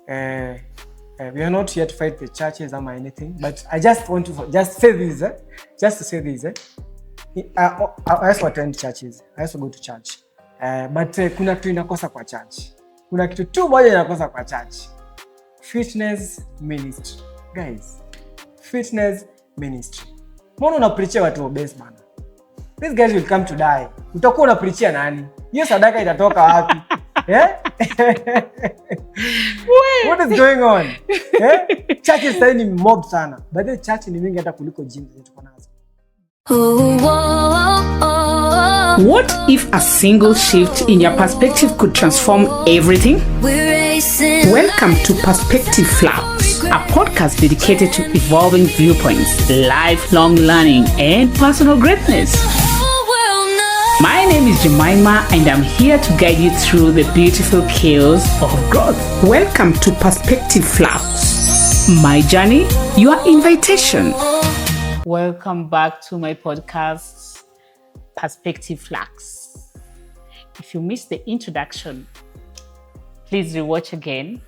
We are not here to fight the churches or anything, but I just want to just say this. Just to say this. I also attend churches. I also go to church. But kuna kitu inakosa kwa church. Kuna kitu tu moja inakosa kwa church. Fitness ministry. Guys, fitness ministry. Mbona unapreachia watu obese bana? These guys will come to die. Utakuwa unapreachia nani? Hiyo sadaka itatoka wapi? What is going on? Church is saying mob sana. But the church ni mingi hata kuliko gym tuko nazo. What if a single shift in your perspective could transform everything? Welcome to Perspective Flux, a podcast dedicated to evolving viewpoints, lifelong learning, and personal greatness. My name is Jemima, and I'm here to guide you through the beautiful chaos of growth. Welcome to Perspective Flux. My journey, your invitation. Welcome back to my podcast, Perspective Flux. If you missed the introduction, please rewatch again.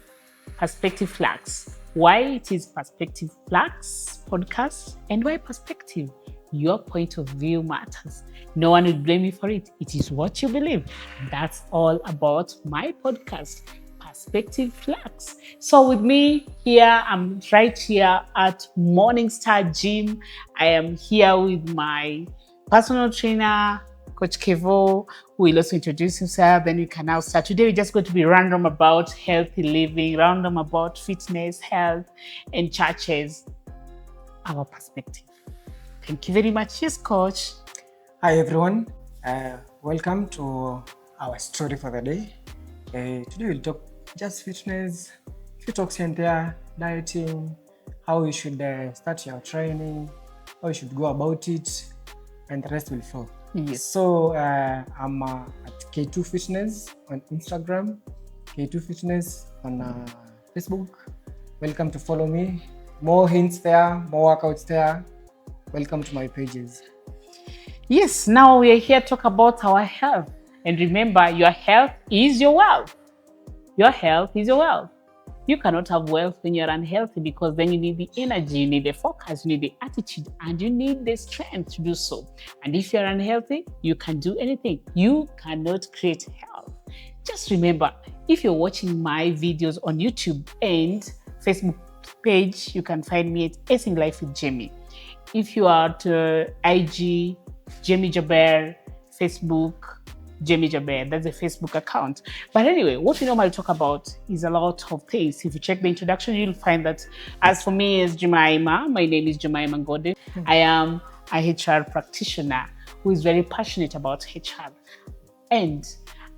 Perspective Flux. Why it is Perspective Flux podcast and why perspective? Your point of view matters. No one will blame you for it. It is what you believe. That's all about my podcast, Perspective Flux. So with me here, I'm right here at Morningstar Gym. I am here with my personal trainer, Coach Kevo, who will also introduce himself. Then we can now start. Today we're just going to be random about healthy living, random about fitness, health, and churches. Our perspective. Thank you very much. Yes, Coach. Hi, everyone. Welcome to our story for the day. Today we'll talk just fitness, few talks here and there, dieting, how you should start your training, how you should go about it, and the rest will flow. Yes. So I'm at K2 Fitness on Instagram, K2 Fitness on Facebook. Welcome to follow me. More hints there, more workouts there. Welcome to my pages. Yes, now we are here to talk about our health. And remember, your health is your wealth. Your health is your wealth. You cannot have wealth when you're unhealthy because then you need the energy, you need the focus, you need the attitude, and you need the strength to do so. And if you're unhealthy, you can do anything. You cannot create health. Just remember, if you're watching my videos on YouTube and Facebook page, you can find me at Acing Life with Jamie. If you are at IG, Jamie Jaber, Facebook, Jamie Jaber, that's a Facebook account. But anyway, what we normally talk about is a lot of things. If you check the introduction, you'll find that as for me as Jemima, my name is Jemima Ngode. I am a HR practitioner who is very passionate about HR. And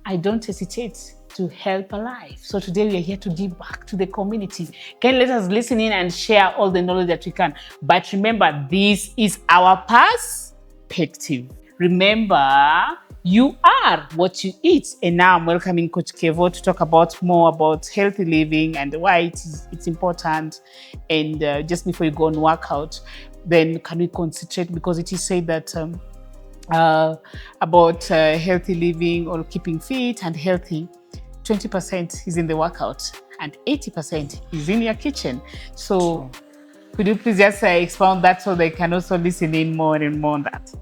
I don't hesitate to help a life. So today we are here to give back to the community. Can let us listen in and share all the knowledge that we can. But remember, this is our perspective. Remember, you are what you eat. And now I'm welcoming Coach Kevo to talk about more about healthy living and why it's important. And just before you go on workout, then can we concentrate, because it is said that about healthy living or keeping fit and healthy, 20% is in the workout and 80% is in your kitchen. So could you please just expound that so they can also listen in more and more on that?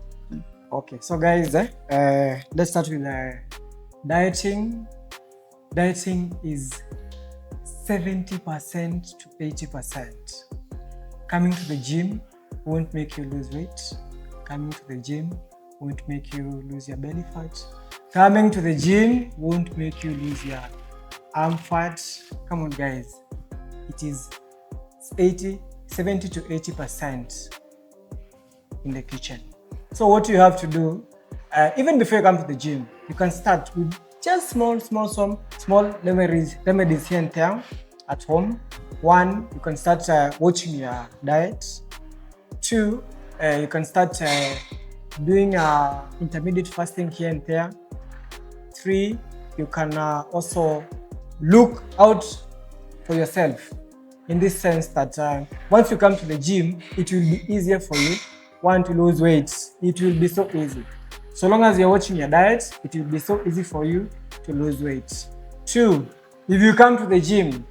Okay, so guys, let's start with dieting. Dieting is 70% to 80%. Coming to the gym won't make you lose weight. Coming to the gym won't make you lose your belly fat. Coming to the gym won't make you lose your arm fat. Come on, guys. It is 70 to 80% in the kitchen. So what you have to do, even before you come to the gym, you can start with just small remedies here and there at home. 1, you can start watching your diet. 2, you can start doing intermediate fasting here and there. 3, you can also look out for yourself in this sense that once you come to the gym, it will be easier for you. 1, to lose weight, it will be so easy. So long as you're watching your diet, it will be so easy for you to lose weight. 2, if you come to the gym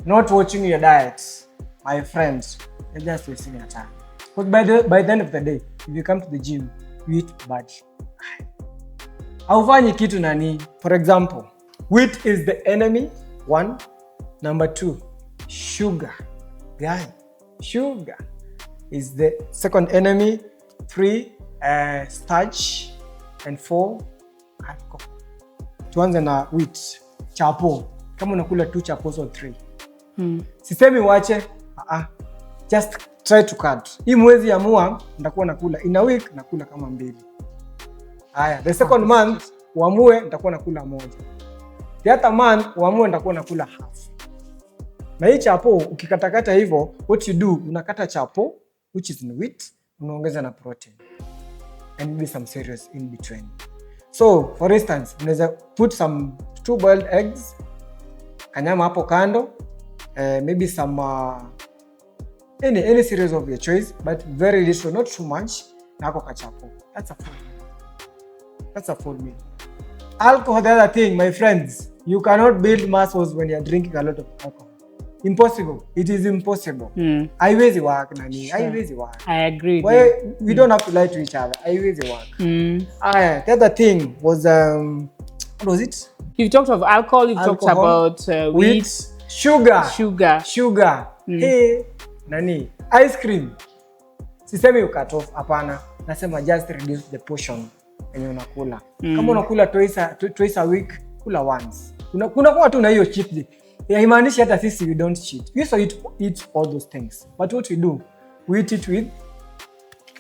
not watching your diet, my friend, you're just wasting your time. But by the end of the day, if you come to the gym, you eat bad. Haufanyi kitu nani. For example, wheat is the enemy, 1. Number 2, sugar. Guy, sugar is the second enemy. 3, starch. And 4, alcohol. Tuanze na wheat. Chapo. Kama unakula 2 chapos or 3. Sisemi wache. Just try to cut. Hii mwezi amua nitakuwa nakula. In a week nakula kama 2. Haya, the second month uamue nitakuwa nakula 1. The other month uamue nitakuwa nakula half. Na hii chapo ukikatakata hivyo, what you do, unakata chapo which is in wheat, unaongeza na protein and maybe some cereals in between. So for instance, unaweza put some 2 boiled eggs, kanyama hapo kando, maybe some any cereals of your choice, but very little, not too much, na hapo kachapo. That's a full meal. Alcohol, the other thing, my friends, you cannot build muscles when you're drinking a lot of alcohol. Impossible. It is impossible. Haiwezi work nani. Haiwezi work. I agree. We don't have to lie to each other. Haiwezi work. The other thing was what was it? You've talked of alcohol. You've talked about wheat, sugar. Hey, nani? Ice cream. Sisemi you cut off. Hapana. Nasema just reduce the portion yenye unakula. Kama unakula twice a week, kula once. Kuna tu na hiyo cheat day. Haimaanishi hata sisi we don't cheat. We also eat all those things. But what we do, we eat it with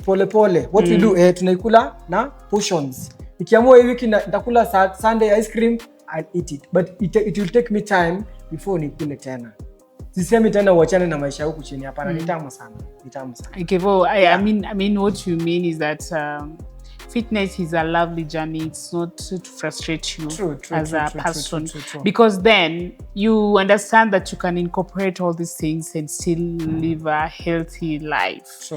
pole. What we do, tunaikula na portions. Nikiamua hii wiki nitakula Sunday ice cream, I'll eat it. But it will take me time before nikule tena. Sisemi tena uachane na maisha huku chini, hapana. Ni tamu sana. Okay, well, I mean what you mean is that fitness is a lovely journey. It's not to frustrate you as a person. Because then you understand that you can incorporate all these things and still live a healthy life.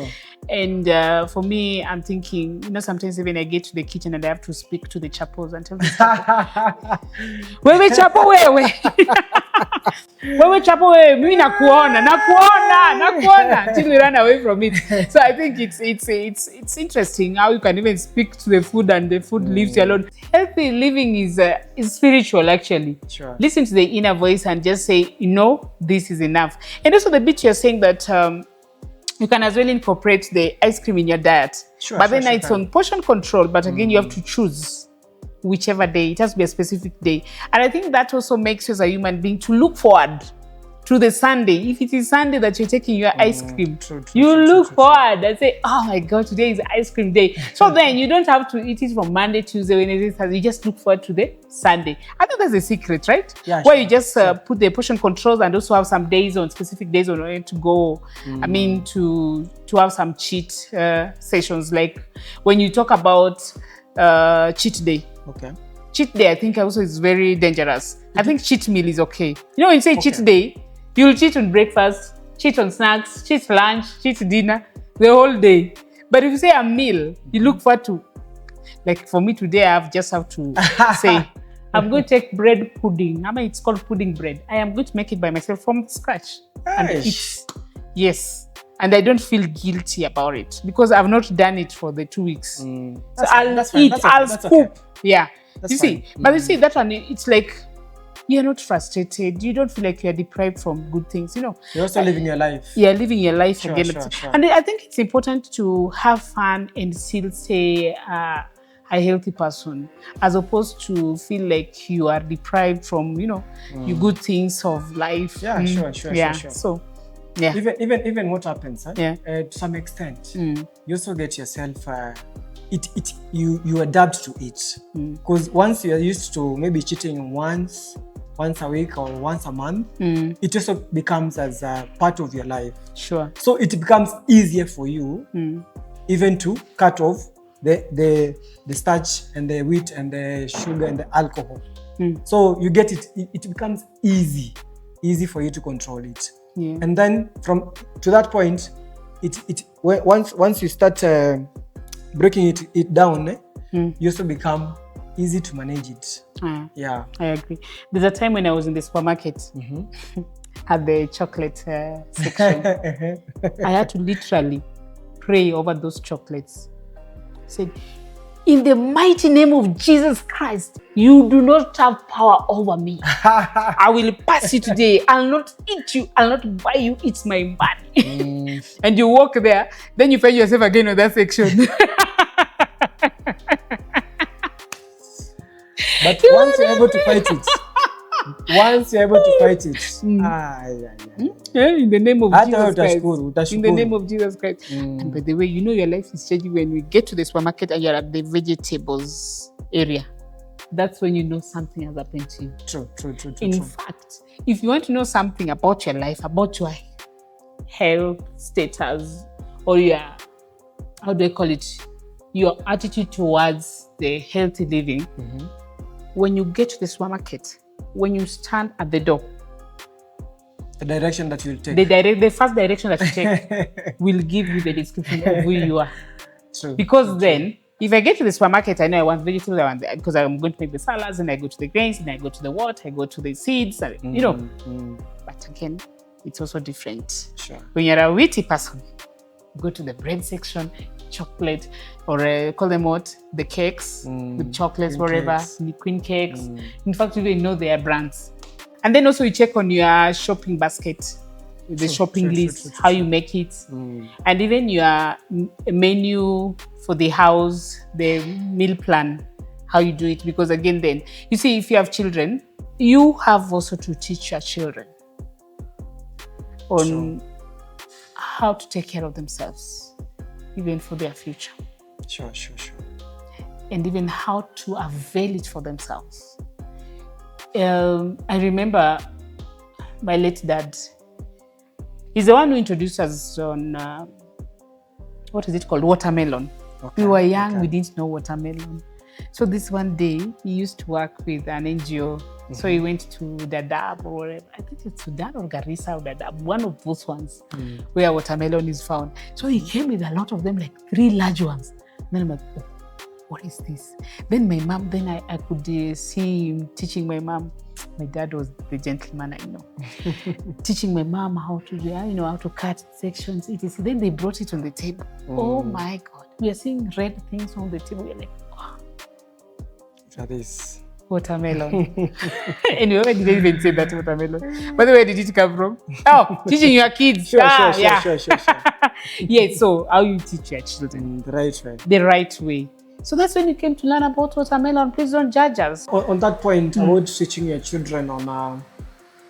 And for me, I'm thinking, sometimes even I get to the kitchen and I have to speak to the chapos and tell them, wewe chapo wewe. Wewe chapo wewe, mimi nakuona until we run away from it. So I think it's interesting how you can even speak to the food and the food leaves you alone. Healthy living is spiritual actually. Listen to the inner voice and just say, this is enough. And also the bit you're saying that you can as well incorporate the ice cream in your diet. But then it's on portion control. But again, you have to choose whichever day. It has to be a specific day. And I think that also makes you as a human being to look forward to the Sunday. If it is Sunday that you're taking your ice cream, you look forward and say, oh my God, today is ice cream day. So then you don't have to eat it from Monday, Tuesday, Wednesday, Thursday. You just look forward to the Sunday. I think that's the secret, right? Where you just put the portion controls and also have some days on, specific days on when to go. I mean, to have some cheat sessions. Like when you talk about cheat day. Cheat day, I think also is very dangerous. I think cheat meal is okay. When you say cheat day, you'll cheat on breakfast, cheat on snacks, cheat lunch, cheat dinner, the whole day. But if you say a meal, you look forward to, like for me today, I have to say, I'm going to take bread pudding. It's called pudding bread. I am going to make it by myself from scratch. And eat. Yes. And I don't feel guilty about it because I've not done it for the 2 weeks. So I'll eat, I'll scoop. Yeah. You see, but you see that one, it's like, you're not frustrated. You don't feel like you're deprived from good things, You're also living your life. Yeah, living your life again. And I think it's important to have fun and still stay a healthy person, as opposed to feel like you are deprived from, your good things of life. Yeah, sure. So, yeah. Even what happens, to some extent, you also get yourself. You adapt to it, because once you are used to maybe cheating once a week or once a month, it also becomes as a part of your life. So it becomes easier for you even to cut off the starch and the wheat and the sugar and the alcohol. So you get it. It becomes easy for you to control it. And then to that point, once you start breaking it down, you also become easy to manage it. Yeah, I agree. There's a time when I was in the supermarket at the chocolate section. I had to literally pray over those chocolates. I said, in the mighty name of Jesus Christ, you do not have power over me. I will pass you today. I'll not eat you. I'll not buy you. It's my money. And you walk there, then you find yourself again on that section. But once you're able to fight it, in the name of Jesus Christ. Utashukuru. In the name of Jesus Christ. And by the way, your life is changing when we get to the supermarket and you're at the vegetables area. That's when you know something has happened to you. True. In fact, if you want to know something about your life, about your health status, or your, how do I call it, your attitude towards the healthy living, when you get to the supermarket, when you stand at the door, the direction that you'll take, the first direction that you take will give you the description of who you are. True. Because then, if I get to the supermarket, I know I want vegetables, because I'm going to make the salads, and I go to the grains, and I go to the what, I go to the seeds, and, But again, it's also different. Sure. When you're a witty person, you go to the bread section, chocolate, or call them what? The cakes with chocolates, whatever, the queen cakes. In fact, you even know their brands. And then also you check on your shopping basket, the shopping list, how you make it. And even your menu for the house, the meal plan, how you do it. Because again, then, you see, if you have children, you have also to teach your children on how to take care of themselves, even for their future. Sure. And even how to avail it for themselves. I remember my late dad. He's the one who introduced us on, what is it called? Watermelon. Okay, We were young, we didn't know watermelon. So this one day, he used to work with an NGO. So he went to Dadaab or whatever. I think it's Sudan or Garissa or Dadaab, one of those ones where watermelon is found. So he came with a lot of them, like 3 large ones. And then I'm like, oh, what is this? Then my mom, I could see him teaching my mom. My dad was the gentleman I know. Teaching my mom how to do, how to cut sections. Then they brought it on the table. Oh my God. We are seeing red things on the table. We're like, wow. That is watermelon. Anyway, I didn't even say that watermelon. By the way, where did it come from? Oh, teaching your kids. Sure. Yeah, so how you teach your children? The right way. The right way. So that's when you came to learn about watermelon. Please don't judge us. On that point, about teaching your children on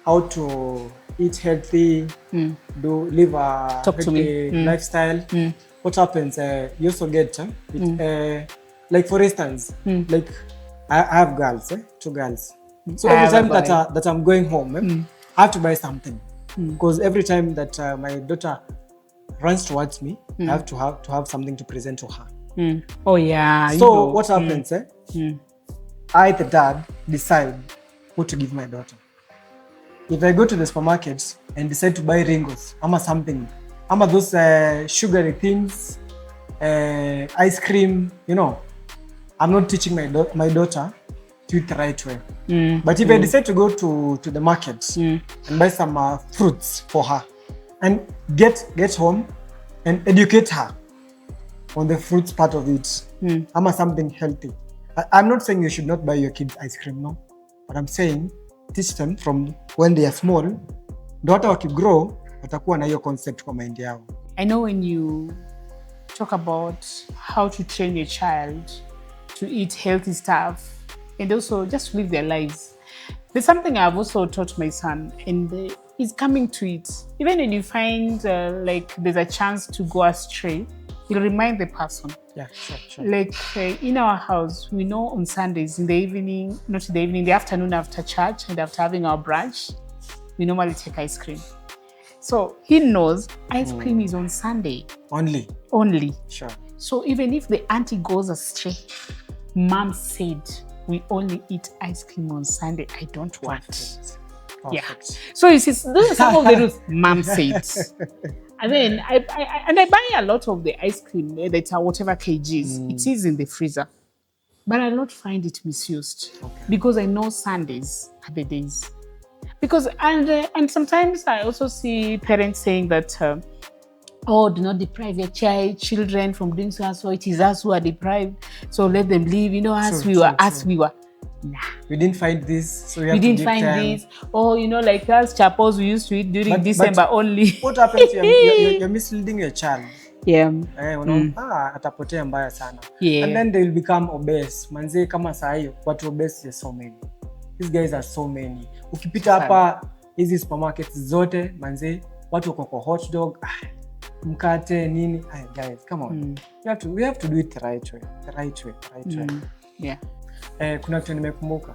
how to eat healthy, live a healthy lifestyle. What happens? You also get like, for instance, like I have girls, 2 girls. So every time that I'm going home, I have to buy something, because every time that my daughter runs towards me, I have to have something to present to her. Oh yeah. So what happens? I, the dad, decide what to give my daughter. If I go to the supermarket and decide to buy Ringos, something, those sugary things, ice cream, I'm not teaching my daughter to eat the right way. But if I decide to go to the market and buy some fruits for her, and get home and educate her on the fruits part of it, something healthy. I'm not saying you should not buy your kids ice cream, no. But I'm saying teach them from when they are small. Ndio hata wakigrow watakuwa na hiyo concept kwa mind yao. I know when you talk about how to train your child to eat healthy stuff and also just live their lives, there's something I've also taught my son, and he's coming to it. Even when you find like there's a chance to go astray, he'll remind the person. Yeah, sure. Like in our house, we know on Sundays in the evening, not in the evening, the afternoon after church and after having our brunch, we normally take ice cream. So he knows ice cream is on Sunday. Only. Sure. So even if the auntie goes astray, mom said we only eat ice cream on Sunday. I don't want. Perfect. Yeah. So you see, those are some of the rules mom said. And then I buy a lot of the ice cream that are whatever kgs. It is in the freezer. But I don't find it misused. Okay. Because I know Sundays are the days. Because and sometimes I also see parents saying that oh, do not deprive your children from doing so and so. It is us who are deprived, so let them live. You know, as we were. Nah. We didn't find this, so we didn't find this. Oh, you know, like us chapels we used to eat during December only. What happens? You're misleading your child. Yeah. Atapotea mbaya sana. Yeah. And then they will become obese. Manze kama saa hiyo watu obese are so many. These guys are so many. Ukipita hapa hizi supermarkets zote manze watu wako kwa hot dog, mkate nini. Guys, come on. We have to do it the right way. The right way. Yeah. Kuna kitu nimekumbuka.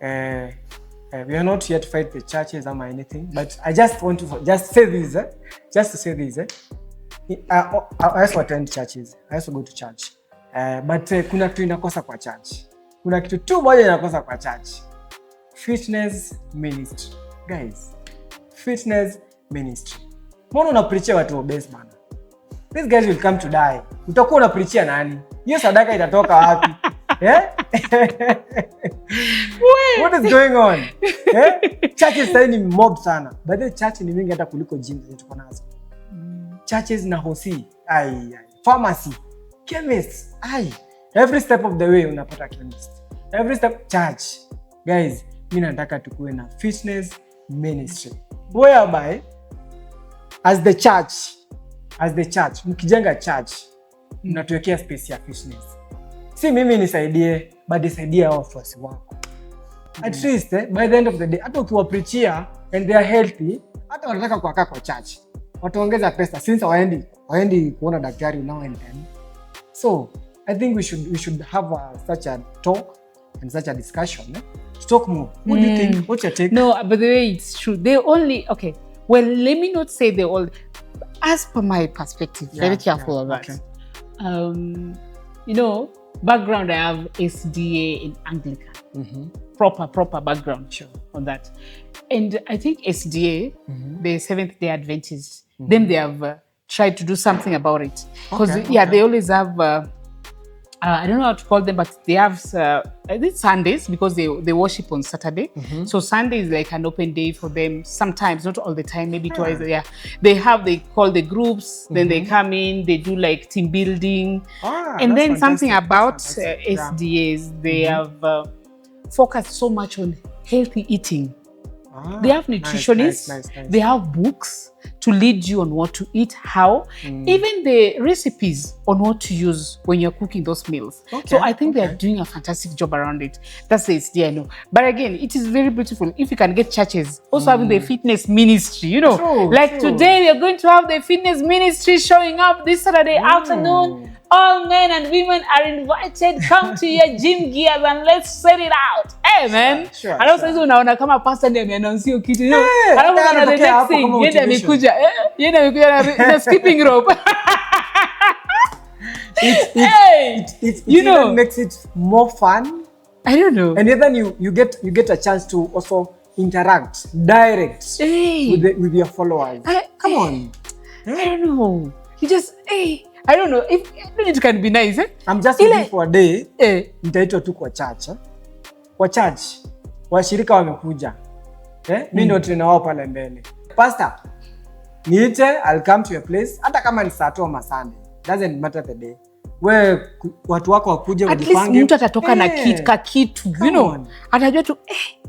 We are not here to fight the churches or anything, but I just want to say this, just to say this. I also attend churches. I also go to church. But kuna kitu inakosa kwa church. Kuna kitu tu moja inakosa kwa church. Fitness ministry. Guys, fitness ministry. Mbona unapreachia watu obese bana? These guys will come to die. Utakuwa unapreachia nani? Hiyo sadaka itatoka wapi? What is going on? Churches sasa ni mob sana. But the church ni mingi hata kuliko gym tuko nazo. Churches na hosi, pharmacy, chemist, every step of the way unapata chemist. Every step church. Guys, mimi nataka tukue na fitness ministry. Whereby as the church, mkijenga church, mnatuwekea space ya fitness. Si mimi nisaidie, but nisaidie wafuasi wako. At least by the end of the day, hata ukiwapreachia and they are healthy, hata wanataka kukaa kwa church. Wataongeza pesa since waendi kuona daktari now and then. So I think we should have such a talk and such a discussion to talk more. What do you think? What's your take? No, but the way it's true, they only well, let me not say they all. As per my perspective, very careful of that. Okay. You know, background I have SDA in Anglican. Proper background on that. And I think SDA, the Seventh-day Adventists, then they have tried to do something about it. Because they always have, I don't know how to call them, but they have it's Sundays because they worship on Saturday. So Sunday is like an open day for them. Sometimes, not all the time, maybe twice. Yeah, they call the groups. Then they come in. They do like team building, and then something about SDAs. They have focused so much on healthy eating. They have nutritionists. Nice. They have books to lead you on what to eat, how, even the recipes on what to use when you're cooking those meals. So I think they are doing a fantastic job around it. That's the SDA, I know. But again, it is very beautiful if you can get churches also having the fitness ministry, you know. True. Today we are going to have the fitness ministry showing up this Saturday afternoon. All men and women are invited. Come to your gym gears and let's set it out. Hey man. Sure. Alafu unaona kama pastor ndiye ameannounce hiyo kitu. Alafu kuna the next thing, yeye amekuja. Yeye amekuja na skipping rope. It even makes it more fun. I don't know. And then you get a chance to also interact direct with your followers. Come on. I don't know. You just I don't know if it can be nice. I'm just looking for a day. Nitaitwa tu kwa church. Kwa church. Washirika wamekuja. Mimi ndio trainer wao pale mbele. Pastor, niite, I'll come to your place. Hata kama ni Saturday ama Sunday. Doesn't matter the day. Wewe watu wako wakuje ujipange. At least mtu atatoka na kitu, you know. Atajua tu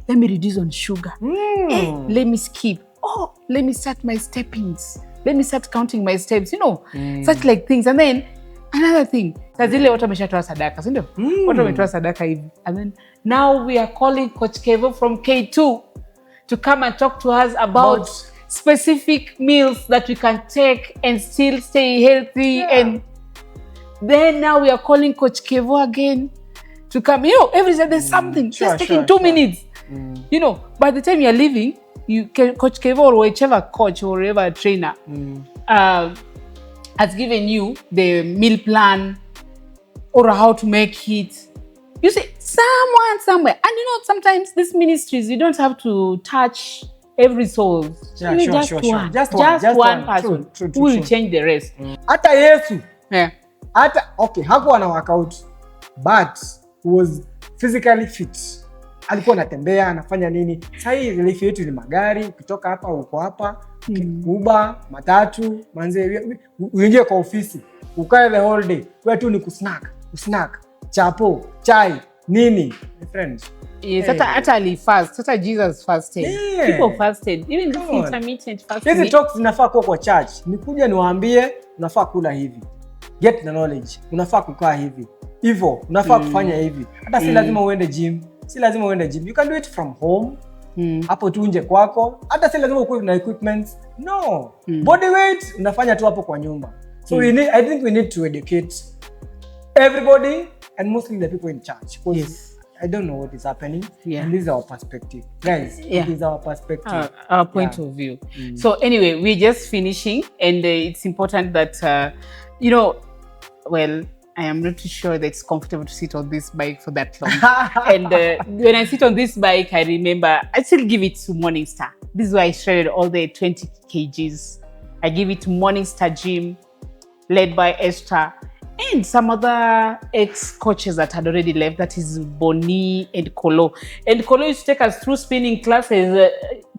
let me reduce on sugar. Let me skip. Let me start my steppings. Let me start counting my steps, you know, such like things. And then another thing, zile watu wameshatoa sadaka, si ndio? Watu wametoa sadaka hivi. And then now we are calling Coach Kevo from K2 to come and talk to us about specific meals that we can take and still stay healthy. And then now we are calling Coach Kevo again to come. You know, every day there's something. Just taking 2 minutes. You know, by the time you're leaving, Coach Kevo or whichever coach or whatever trainer has given you the meal plan or how to make it. You see, someone somewhere. And you know, sometimes these ministries, you don't have to touch every soul. Just one person who will change the rest. Hata Yesu. Hakuwa na workout, but was physically fit. alikuwa anatembea anafanya nini. Sasa hii life yetu ni magari, ukitoka hapa uko hapa, Uber, matatu, manze uingie kwa ofisi, ukae the whole day. Wewe tu ni kusnack, chapo, chai, nini, my friends. Yes, hata ali fast, hata Jesus fasted. People fasted. Even this intermittent fasting. Hizi talks zinafaa kuwa kwa church. Nikuja niwaambie unafaa kula hivi. Get the knowledge. Unafaa kukaa hivi. Hivyo, unafaa kufanya hivi. Hata si lazima uende gym. You can do it from home. Hapo tu nje kwako. Hata si lazima ukuwe na equipment. No. Body weight unafanya tu hapo kwa nyumba. So I think we need to educate everybody and mostly the people in church. Yes. I don't know what is happening. And this is our perspective. Guys, it is our perspective. Our point of view. So anyway, we're just finishing, and it's important that, well, I am not too sure that it's comfortable to sit on this bike for that long. And when I sit on this bike, I remember, I still give it to Morningstar. This is why I shredded all the 20 kgs. I give it to Morningstar Gym, led by Esther, and some other ex-coaches that had already left. That is Bonnie and Kolo. And Kolo used to take us through spinning classes.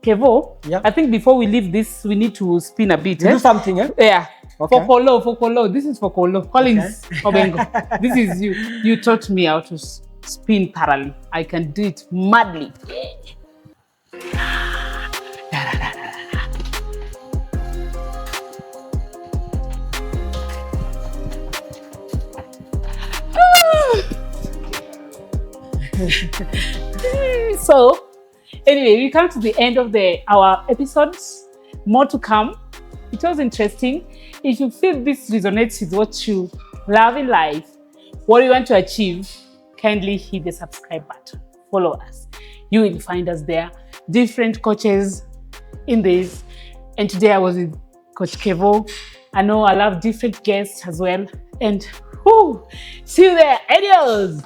Kevo, I think before we leave this, we need to spin a bit. Do something, eh? Yeah. Okay. For Kolo. This is for Kolo. Collins Obengo. This is you. You taught me how to spin thoroughly. I can do it madly. So, anyway, we come to the end of our episodes. More to come. It was interesting. If you feel this resonates with what you love in life, what you want to achieve, kindly hit the subscribe button. Follow us. You will find us there. Different coaches in this. And today I was with Coach Kevo. I know I love different guests as well. And see you there. Adios.